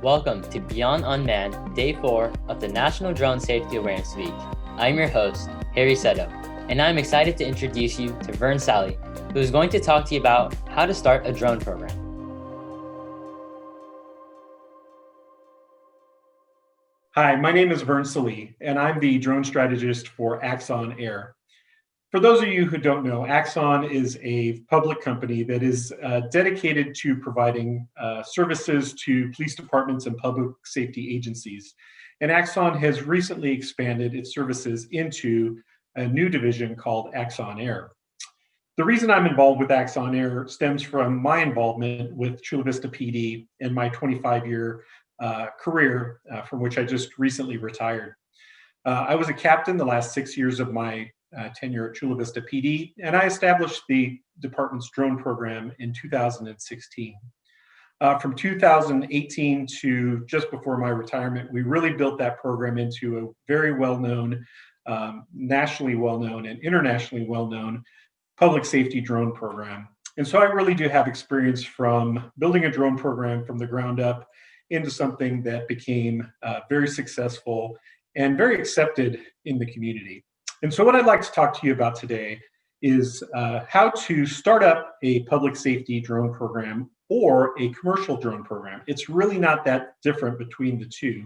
Welcome to Beyond Unmanned, Day 4 of the National Drone Safety Awareness Week. I'm your host, Harry Seto, and I'm excited to introduce you to Vern Sallee, who is going to talk to you about how to start a drone program. Hi, my name is Vern Sallee, and I'm the Drone Strategist for Axon Air. For those of you who don't know, Axon is a public company that is dedicated to providing services to police departments and public safety agencies. And Axon has recently expanded its services into a new division called Axon Air. The reason I'm involved with Axon Air stems from my involvement with Chula Vista PD and my 25-year career from which I just recently retired. I was a captain the last 6 years of my tenure at Chula Vista PD, and I established the department's drone program in 2016. From 2018 to just before my retirement, we really built that program into a very well-known, nationally well-known and internationally well-known public safety drone program. And so I really do have experience from building a drone program from the ground up into something that became very successful and very accepted in the community. And so what I'd like to talk to you about today is how to start up a public safety drone program or a commercial drone program. It's really not that different between the two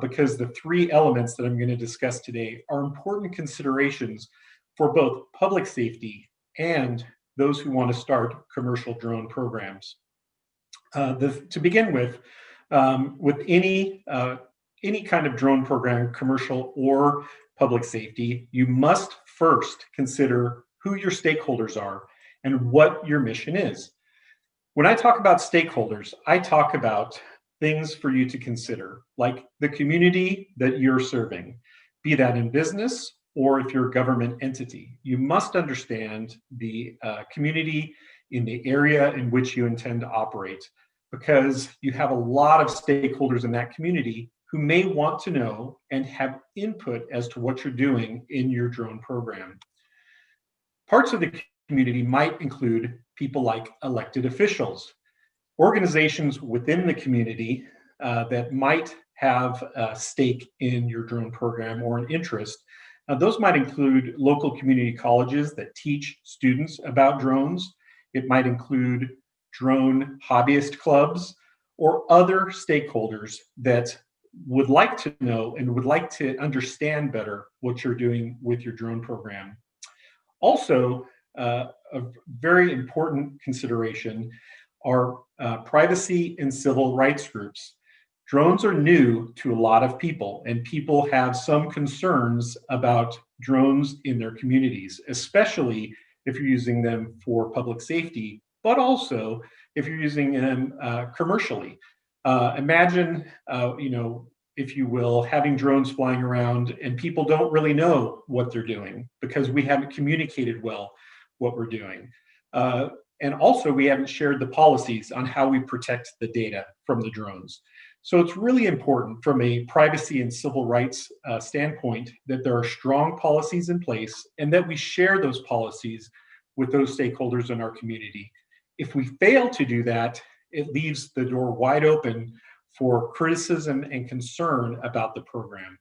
because the three elements that I'm going to discuss today are important considerations for both public safety and those who want to start commercial drone programs. To begin with any kind of drone program, commercial or public safety, you must first consider who your stakeholders are and what your mission is. When I talk about stakeholders, I talk about things for you to consider, like the community that you're serving, be that in business or if you're a government entity. You must understand the community in the area in which you intend to operate, because you have a lot of stakeholders in that community who may want to know and have input as to what you're doing in your drone program. Parts of the community might include people like elected officials, organizations within the community that might have a stake in your drone program or an interest. Those might include local community colleges that teach students about drones. It might include drone hobbyist clubs or other stakeholders that would like to know and would like to understand better what you're doing with your drone program. Also, a very important consideration are privacy and civil rights groups. Drones are new to a lot of people, and people have some concerns about drones in their communities, especially if you're using them for public safety, but also if you're using them commercially. Imagine, if you will, having drones flying around and people don't really know what they're doing because we haven't communicated well what we're doing. And also we haven't shared the policies on how we protect the data from the drones. So it's really important from a privacy and civil rights standpoint that there are strong policies in place and that we share those policies with those stakeholders in our community. If we fail to do that, it leaves the door wide open for criticism and concern about the program.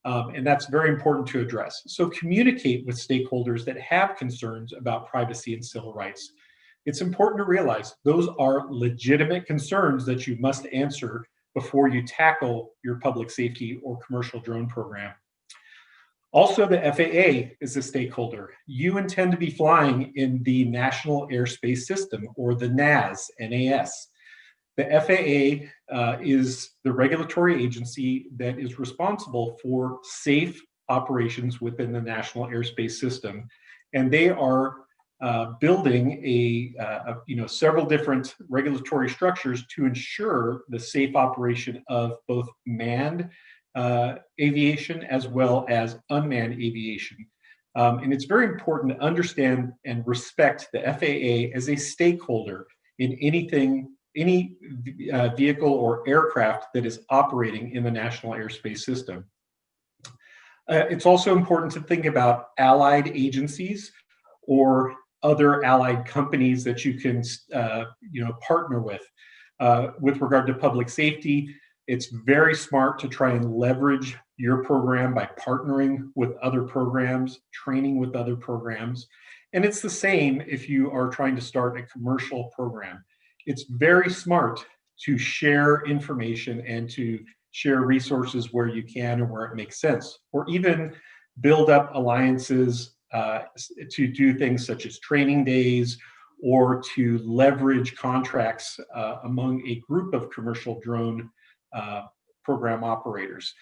And that's very important to address. So communicate with stakeholders that have concerns about privacy and civil rights. It's important to realize those are legitimate concerns that you must answer before you tackle your public safety or commercial drone program. Also, the FAA is a stakeholder. You intend to be flying in the National Airspace System, or the NAS. The FAA is the regulatory agency that is responsible for safe operations within the National Airspace System. And they are building several different regulatory structures to ensure the safe operation of both manned aviation as well as unmanned aviation. And it's very important to understand and respect the FAA as a stakeholder in any vehicle or aircraft that is operating in the National Airspace System. It's also important to think about allied agencies or other allied companies that you can partner with regard to public safety. It's very smart to try and leverage your program by partnering with other programs, training with other programs. And it's the same if you are trying to start a commercial program. It's very smart to share information and to share resources where you can and where it makes sense, or even build up alliances to do things such as training days or to leverage contracts among a group of commercial drone program operators.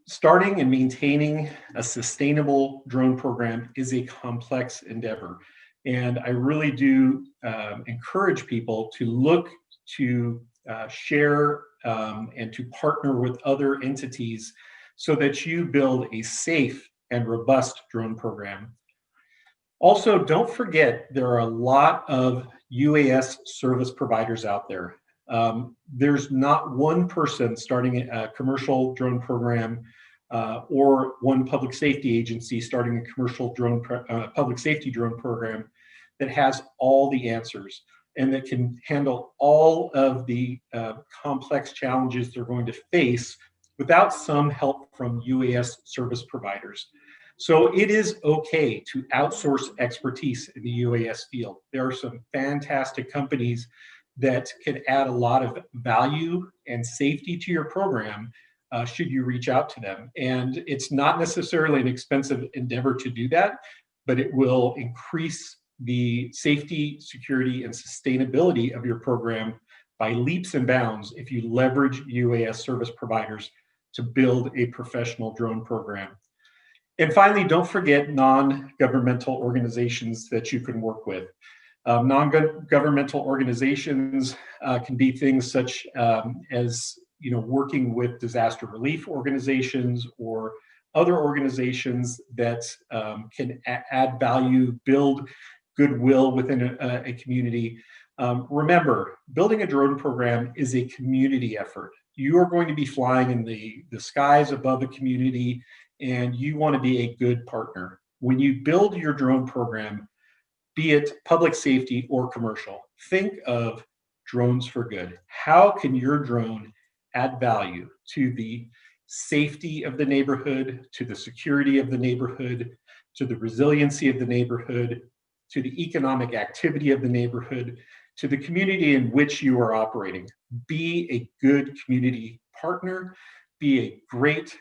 Starting and maintaining a sustainable drone program is a complex endeavor. And I really do encourage people to look to share and to partner with other entities so that you build a safe and robust drone program. Also, don't forget there are a lot of UAS service providers out there. There's not one person starting a commercial drone program or one public safety agency starting a commercial drone public safety drone program that has all the answers and that can handle all of the complex challenges they're going to face without some help from UAS service providers. So it is okay to outsource expertise in the UAS field. There are some fantastic companies that can add a lot of value and safety to your program should you reach out to them. And it's not necessarily an expensive endeavor to do that, but it will increase the safety, security, and sustainability of your program by leaps and bounds if you leverage UAS service providers to build a professional drone program. And finally, don't forget non-governmental organizations that you can work with. Non-governmental organizations can be things such as working with disaster relief organizations or other organizations that can add value, build goodwill within a community. Remember, building a drone program is a community effort. You are going to be flying in the skies above a community, and you want to be a good partner. When you build your drone program, be it public safety or commercial, think of drones for good. How can your drone add value to the safety of the neighborhood, to the security of the neighborhood, to the resiliency of the neighborhood, to the economic activity of the neighborhood, to the community in which you are operating? Be a good community partner, be a great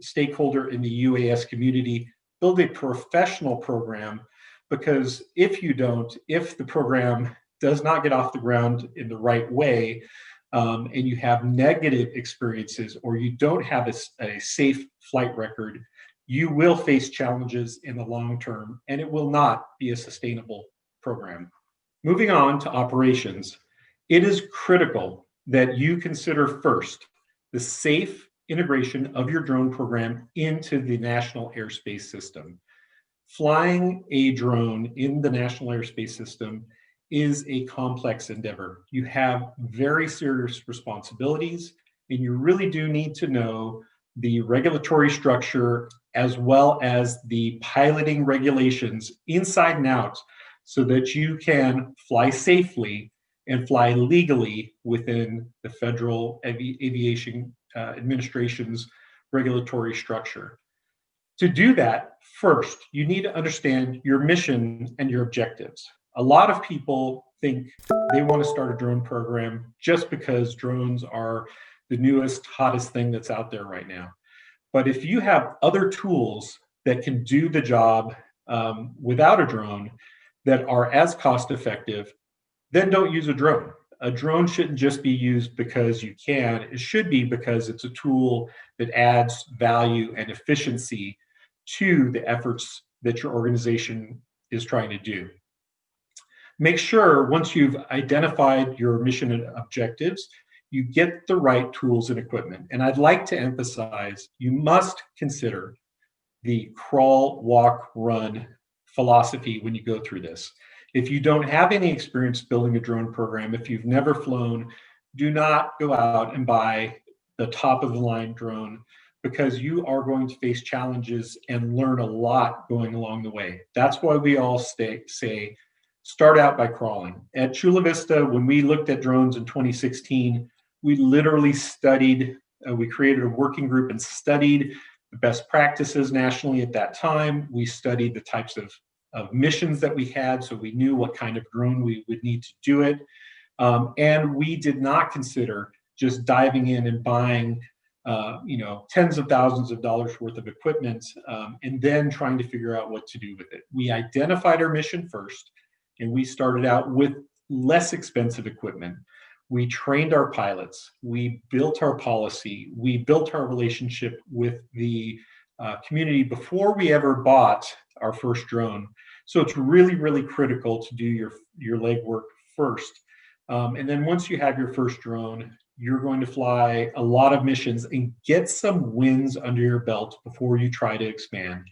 stakeholder in the UAS community, build a professional program, because if the program does not get off the ground in the right way, and you have negative experiences or you don't have a safe flight record, you will face challenges in the long term, and it will not be a sustainable program. Moving on to operations, it is critical that you consider first the safe integration of your drone program into the national airspace system. Flying a drone in the national airspace system is a complex endeavor. You have very serious responsibilities, and you really do need to know the regulatory structure as well as the piloting regulations inside and out so that you can fly safely and fly legally within the Federal Aviation Administration's regulatory structure. To do that, first, you need to understand your mission and your objectives. A lot of people think they want to start a drone program just because drones are the newest, hottest thing that's out there right now. But if you have other tools that can do the job without a drone that are as cost effective, then don't use a drone. A drone shouldn't just be used because you can. It should be because it's a tool that adds value and efficiency to the efforts that your organization is trying to do. Make sure once you've identified your mission and objectives, you get the right tools and equipment. And I'd like to emphasize, you must consider the crawl, walk, run philosophy when you go through this. If you don't have any experience building a drone program, if you've never flown, do not go out and buy the top of the line drone, because you are going to face challenges and learn a lot going along the way. That's why we all say, start out by crawling. At Chula Vista, when we looked at drones in 2016, we literally studied, we created a working group and studied the best practices nationally at that time. We studied the types of missions that we had, so we knew what kind of drone we would need to do it. And we did not consider just diving in and buying tens of thousands of dollars worth of equipment, and then trying to figure out what to do with it. We identified our mission first, and we started out with less expensive equipment. We trained our pilots, we built our policy, we built our relationship with the community before we ever bought our first drone. So it's really, really critical to do your legwork first. And then once you have your first drone, you're going to fly a lot of missions and get some wins under your belt before you try to expand.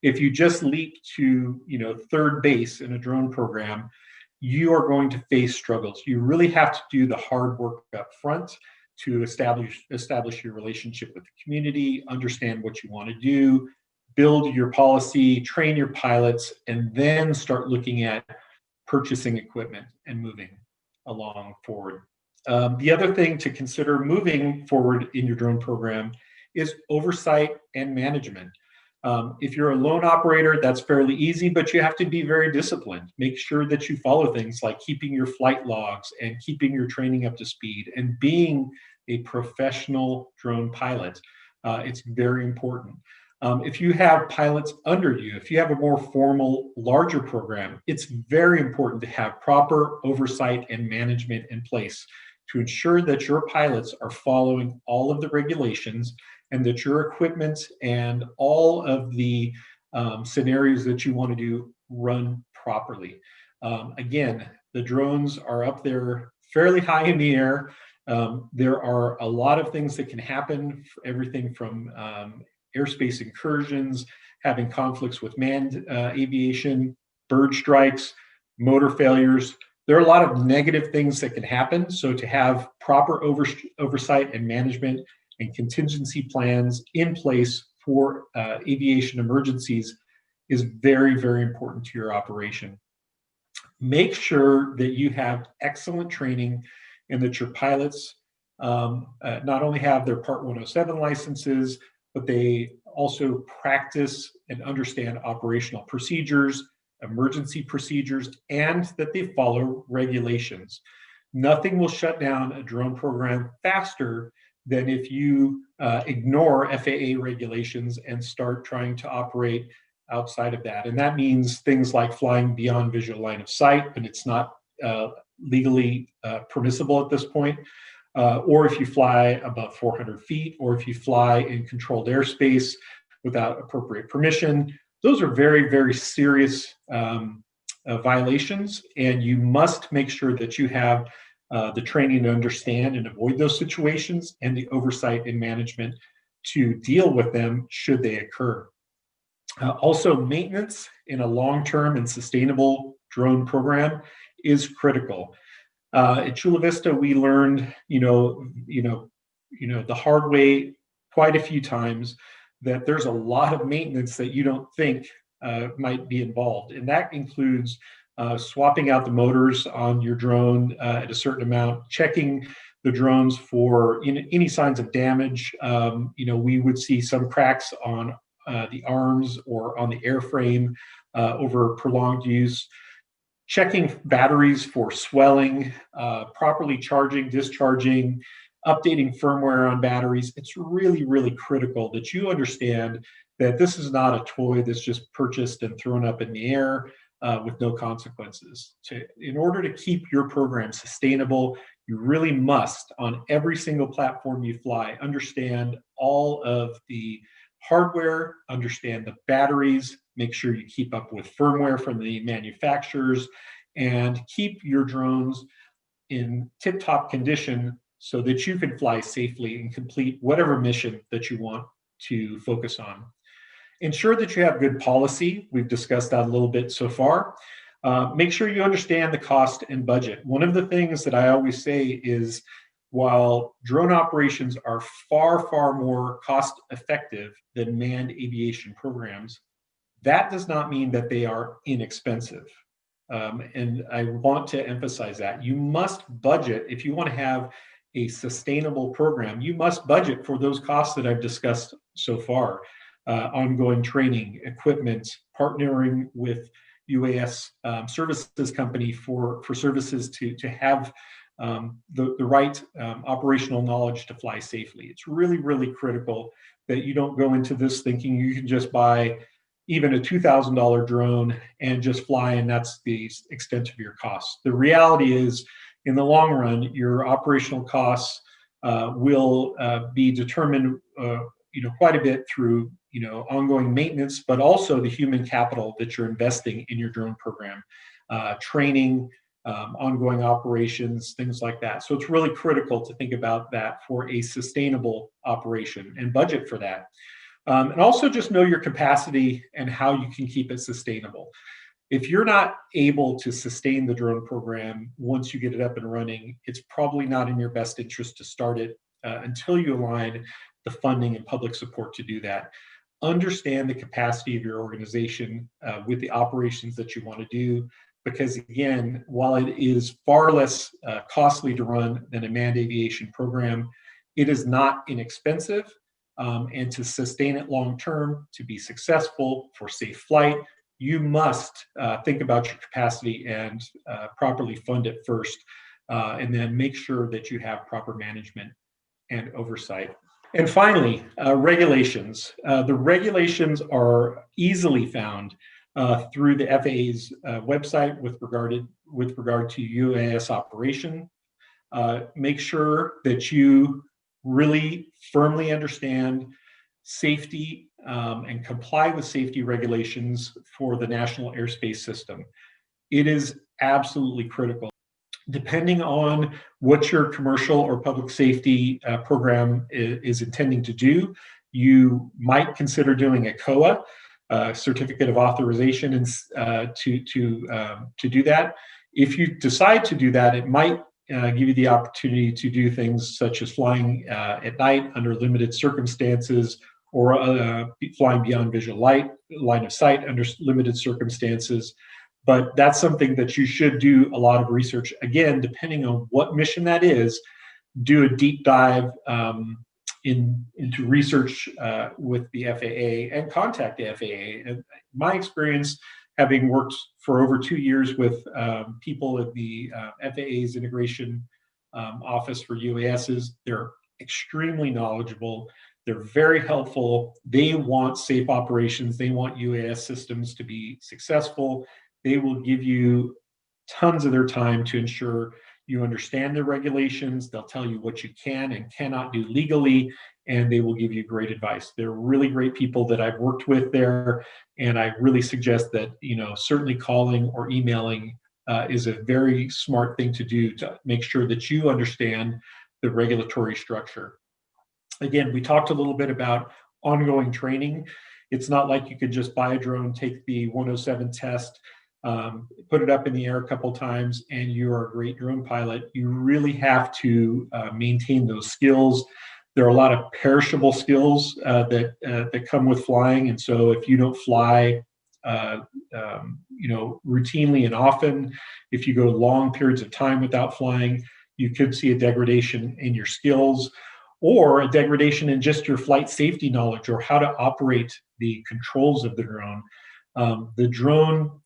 If you just leap to third base in a drone program, you are going to face struggles. You really have to do the hard work up front to establish your relationship with the community, understand what you want to do, build your policy, train your pilots, and then start looking at purchasing equipment and moving along forward. The other thing to consider moving forward in your drone program is oversight and management. If you're a lone operator, that's fairly easy, but you have to be very disciplined. Make sure that you follow things like keeping your flight logs and keeping your training up to speed and being a professional drone pilot. It's very important. If you have pilots under you, if you have a more formal, larger program, it's very important to have proper oversight and management in place to ensure that your pilots are following all of the regulations and that your equipment and all of the scenarios that you want to do run properly. Again, the drones are up there fairly high in the air. There are a lot of things that can happen, everything from airspace incursions, having conflicts with manned aviation, bird strikes, motor failures. There are a lot of negative things that can happen. So to have proper oversight and management and contingency plans in place for aviation emergencies is very, very important to your operation. Make sure that you have excellent training and that your pilots not only have their Part 107 licenses, but they also practice and understand operational procedures, emergency procedures, and that they follow regulations. Nothing will shut down a drone program faster than if you ignore FAA regulations and start trying to operate outside of that. And that means things like flying beyond visual line of sight, but it's not legally permissible at this point. Or if you fly above 400 feet, or if you fly in controlled airspace without appropriate permission. Those are very, very serious violations, and you must make sure that you have the training to understand and avoid those situations and the oversight and management to deal with them should they occur. Also, maintenance in a long-term and sustainable drone program is critical. At Chula Vista, we learned, the hard way quite a few times that there's a lot of maintenance that you don't think might be involved, and that includes swapping out the motors on your drone at a certain amount, checking the drones for any signs of damage. We would see some cracks on the arms or on the airframe over prolonged use. Checking batteries for swelling, properly charging, discharging, updating firmware on batteries. It's really, really critical that you understand that this is not a toy that's just purchased and thrown up in the air with no consequences. In order to keep your program sustainable, you really must, on every single platform you fly, understand all of the hardware, understand the batteries, make sure you keep up with firmware from the manufacturers, and keep your drones in tip-top condition so that you can fly safely and complete whatever mission that you want to focus on. Ensure that you have good policy. We've discussed that a little bit so far. Make sure you understand the cost and budget. One of the things that I always say is, while drone operations are far, far more cost effective than manned aviation programs, that does not mean that they are inexpensive. And I want to emphasize that. You must budget if you want to have a sustainable program, you must budget for those costs that I've discussed so far. Ongoing training, equipment, partnering with UAS services company for services to have the right operational knowledge to fly safely. It's really, really critical that you don't go into this thinking you can just buy even a $2,000 drone and just fly, and that's the extent of your costs. The reality is, in the long run, your operational costs will be determined, quite a bit through, ongoing maintenance, but also the human capital that you're investing in your drone program, training, ongoing operations, things like that. So it's really critical to think about that for a sustainable operation and budget for that. And also just know your capacity and how you can keep it sustainable. If you're not able to sustain the drone program once you get it up and running, it's probably not in your best interest to start it until you align the funding and public support to do that. Understand the capacity of your organization with the operations that you want to do, because again, while it is far less costly to run than a manned aviation program, it is not inexpensive. And to sustain it long term, to be successful for safe flight, you must think about your capacity and properly fund it first, and then make sure that you have proper management and oversight. And finally, regulations. The regulations are easily found through the FAA's website with regard to UAS operation. Make sure that you really firmly understand safety and comply with safety regulations for the national airspace system. It is absolutely critical. Depending on what your commercial or public safety program is intending to do, you might consider doing a COA, certificate of authorization, to do that. If you decide to do that, it might give you the opportunity to do things such as flying at night under limited circumstances, or flying beyond visual line of sight under limited circumstances. But that's something that you should do a lot of research. Again, depending on what mission that is, do a deep dive into research with the FAA and contact the FAA. And my experience, having worked for over 2 years with people at the FAA's integration office for UASs, they're extremely knowledgeable. They're very helpful. They want safe operations. They want UAS systems to be successful. They will give you tons of their time to ensure you understand the regulations. They'll tell you what you can and cannot do legally, and they will give you great advice. They're really great people that I've worked with there, and I really suggest that, certainly calling or emailing is a very smart thing to do to make sure that you understand the regulatory structure. Again, we talked a little bit about ongoing training. It's not like you could just buy a drone, take the 107 test, put it up in the air a couple times, and you're a great drone pilot. You really have to maintain those skills. There are a lot of perishable skills that come with flying, and so if you don't fly, routinely and often, if you go long periods of time without flying, you could see a degradation in your skills, or a degradation in just your flight safety knowledge or how to operate the controls of the drone. The drone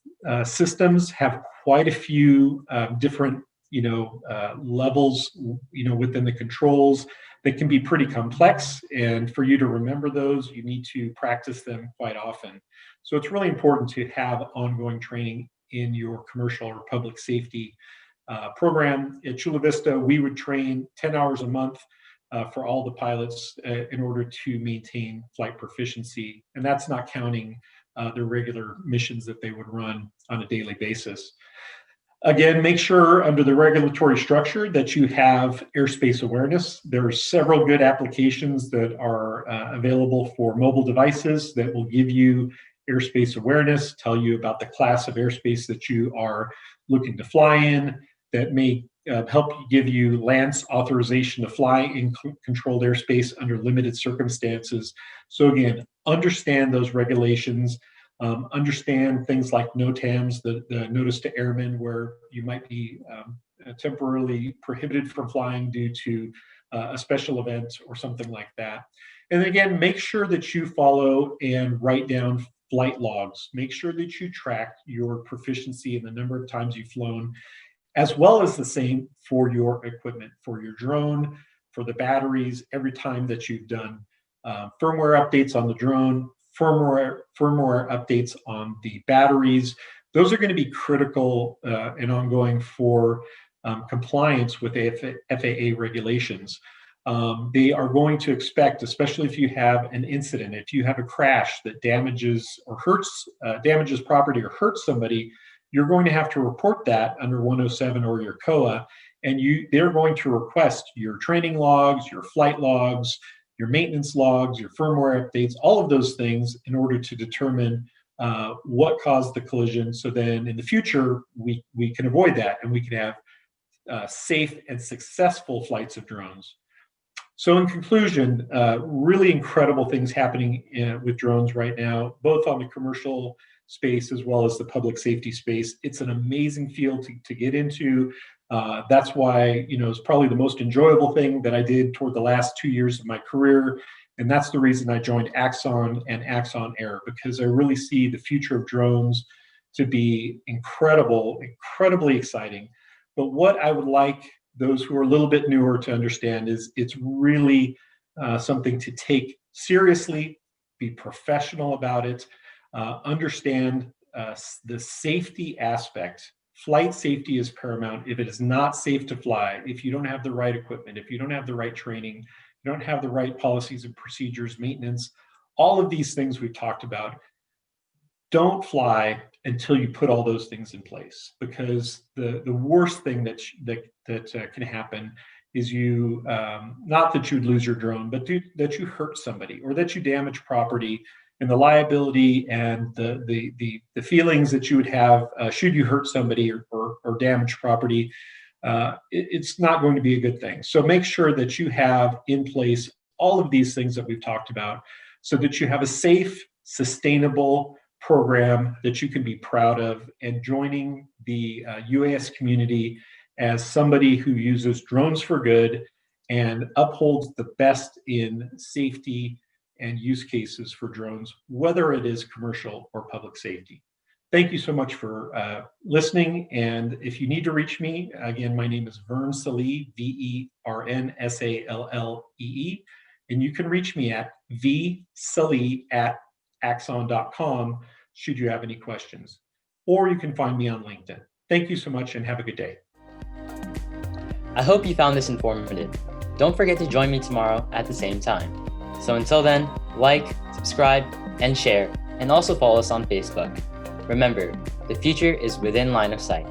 systems have quite a few different levels within the controls that can be pretty complex, and for you to remember those, you need to practice them quite often. So it's really important to have ongoing training in your commercial or public safety program. At Chula Vista, we would train 10 hours a month for all the pilots in order to maintain flight proficiency, and that's not counting their regular missions that they would run on a daily basis. Again, make sure under the regulatory structure that you have airspace awareness. There are several good applications that are available for mobile devices that will give you airspace awareness, tell you about the class of airspace that you are looking to fly in, that may help give you LANCE authorization to fly in controlled airspace under limited circumstances. So again, understand those regulations. Understand things like NOTAMs, the notice to airmen, where you might be temporarily prohibited from flying due to a special event or something like that. And again, make sure that you follow and write down flight logs. Make sure that you track your proficiency and the number of times you've flown, as well as the same for your equipment, for your drone, for the batteries, every time that you've done firmware updates on the drone, firmware updates on the batteries. Those are going to be critical and ongoing for compliance with FAA regulations. They are going to expect, especially if you have an incident, if you have a crash that damages or hurts, damages property or hurts somebody, you're going to have to report that under 107 or your COA, and they're going to request your training logs, your flight logs, your maintenance logs, your firmware updates, all of those things in order to determine what caused the collision. So then in the future, we can avoid that and we can have safe and successful flights of drones. So in conclusion, really incredible things happening with drones right now, both on the commercial space as well as the public safety space. It's an amazing field to get into. That's why, it's probably the most enjoyable thing that I did toward the last 2 years of my career. And that's the reason I joined Axon and Axon Air, because I really see the future of drones to be incredibly exciting. But what I would like those who are a little bit newer to understand is it's really something to take seriously, be professional about it, understand the safety aspect. Flight safety is paramount. If it is not safe to fly, if you don't have the right equipment, if you don't have the right training, you don't have the right policies and procedures, maintenance, all of these things we've talked about, don't fly until you put all those things in place. Because the worst thing that can happen is you, not that you'd lose your drone, but that you hurt somebody or that you damage property. And the liability and the feelings that you would have should you hurt somebody or damage property, it's not going to be a good thing. So make sure that you have in place all of these things that we've talked about so that you have a safe, sustainable program that you can be proud of, and joining the UAS community as somebody who uses drones for good and upholds the best in safety and use cases for drones, whether it is commercial or public safety. Thank you so much for listening. And if you need to reach me, again, my name is Vern Sallee, VernSallee, and you can reach me at vsallee@axon.com should you have any questions, or you can find me on LinkedIn. Thank you so much and have a good day. I hope you found this informative. Don't forget to join me tomorrow at the same time. So until then, like, subscribe, and share, and also follow us on Facebook. Remember, the future is within line of sight.